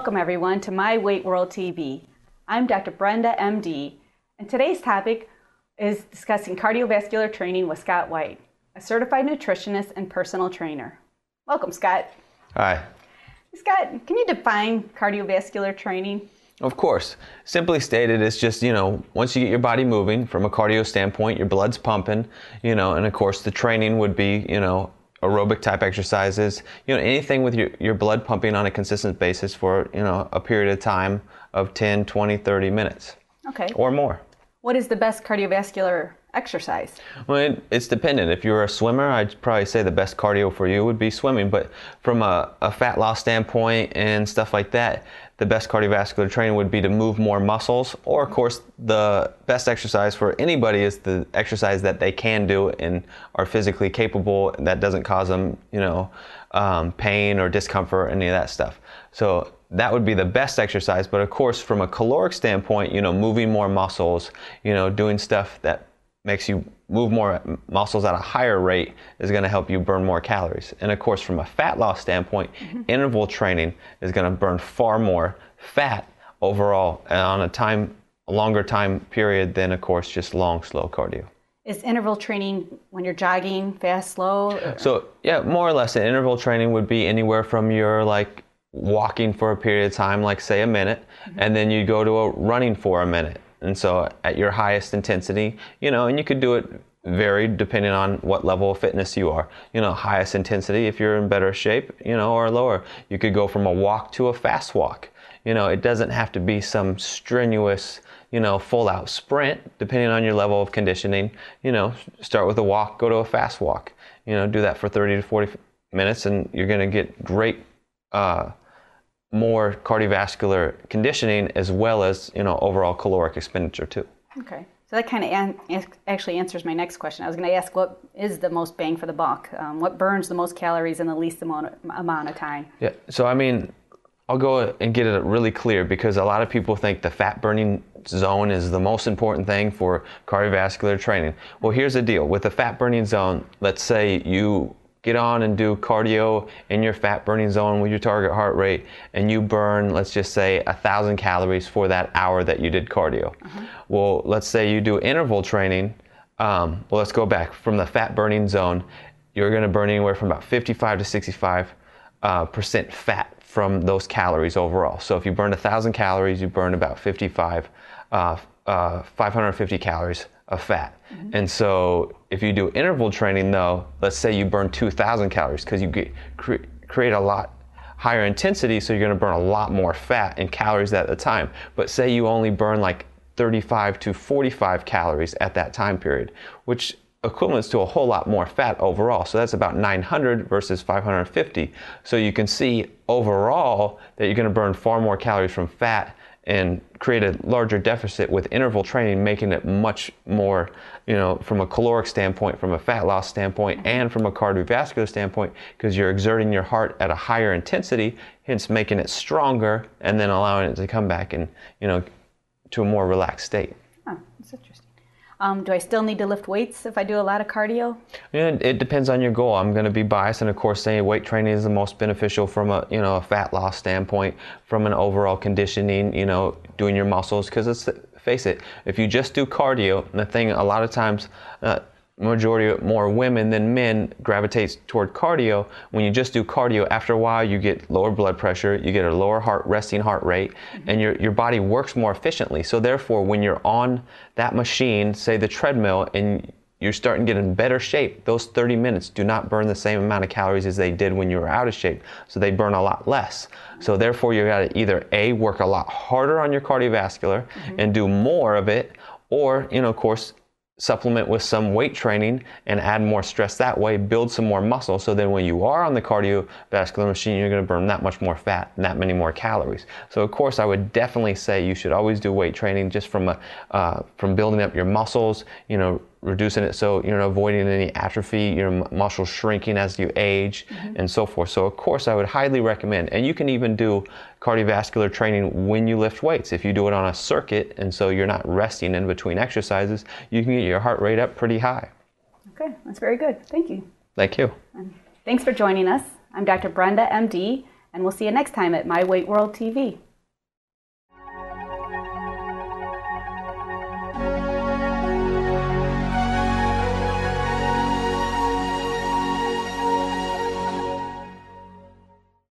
Welcome everyone to My Weight World TV. I'm Dr. Brenda, MD, and today's topic is discussing cardiovascular training with Scott White, a certified nutritionist and personal trainer. Welcome, Scott. Hi. Scott, can you define cardiovascular training? Of course. Simply stated, it's just, once you get your body moving from a cardio standpoint, your blood's pumping, and of course the training would be, aerobic type exercises, anything with your blood pumping on a consistent basis for, a period of time of 10, 20, 30 minutes. Okay. Or more. What is the best cardiovascular exercise? Well, it's dependent. If you're a swimmer, I'd probably say the best cardio for you would be swimming. But from a fat loss standpoint and stuff like that, the best cardiovascular training would be to move more muscles. Or, of course, the best exercise for anybody is the exercise that they can do and are physically capable, and that doesn't cause them, pain or discomfort, any of that stuff. So that would be the best exercise. But, of course, from a caloric standpoint, moving more muscles, doing stuff that makes you move more muscles at a higher rate is going to help you burn more calories. And of course, from a fat loss standpoint, interval training is going to burn far more fat overall on a longer time period than, of course, just long, slow cardio. Is interval training when you're jogging, fast, slow? So, yeah, more or less, an interval training would be anywhere from your, walking for a period of time, like, say, a minute, and then you go to a running for a minute. And so at your highest intensity, and you could do it varied depending on what level of fitness you are. Highest intensity if you're in better shape, or lower. You could go from a walk to a fast walk. It doesn't have to be some strenuous, full out sprint, depending on your level of conditioning. Start with a walk, go to a fast walk. Do that for 30 to 40 minutes and you're going to get great more cardiovascular conditioning as well as, overall caloric expenditure too. Okay. So that kind of actually answers my next question. I was going to ask, what is the most bang for the buck? What burns the most calories in the least amount of time? Yeah. So, I'll go and get it really clear because a lot of people think the fat burning zone is the most important thing for cardiovascular training. Well, here's the deal. With the fat burning zone, let's say you get on and do cardio in your fat burning zone with your target heart rate and you burn, let's just say, 1,000 calories for that hour that you did cardio. Well, let's say you do interval training. Let's go back from the fat burning zone. You're going to burn anywhere from about 55 to 65% fat from those calories overall. So if you burn 1,000 calories, you burn about 550 calories of fat. And so if you do interval training though, let's say you burn 2,000 calories because you create a lot higher intensity, so you're going to burn a lot more fat and calories at the time. But say you only burn like 35 to 45 calories at that time period, which equivalents to a whole lot more fat overall. So that's about 900 versus 550. So you can see overall that you're going to burn far more calories from fat and create a larger deficit with interval training, making it much more, from a caloric standpoint, from a fat loss standpoint, and from a cardiovascular standpoint, because you're exerting your heart at a higher intensity, hence making it stronger, and then allowing it to come back and, to a more relaxed state. Oh, that's interesting. Do I still need to lift weights if I do a lot of cardio? Yeah, it depends on your goal. I'm going to be biased, and of course, saying weight training is the most beneficial from a fat loss standpoint, from an overall conditioning, doing your muscles. Because let's face it, if you just do cardio, the thing a lot of times, majority more women than men gravitates toward cardio. When you just do cardio, after a while you get lower blood pressure, you get a lower resting heart rate, and your body works more efficiently. So therefore, when you're on that machine, say the treadmill, and you're starting to get in better shape, those 30 minutes do not burn the same amount of calories as they did when you were out of shape. So they burn a lot less. So therefore, you got to either A, work a lot harder on your cardiovascular and do more of it, or, of course, supplement with some weight training and add more stress that way, build some more muscle, so then when you are on the cardiovascular machine, you're going to burn that much more fat and that many more calories. So of course, I would definitely say you should always do weight training just from building up your muscles, reducing it so you're avoiding any atrophy, your muscles shrinking as you age, and so forth. So of course, I would highly recommend, and you can even do cardiovascular training when you lift weights. If you do it on a circuit, and so you're not resting in between exercises, you can get your heart rate up pretty high. Okay, that's very good. Thank you. Thank you. Thanks for joining us. I'm Dr. Brenda, MD, And we'll see you next time at My Weight World TV.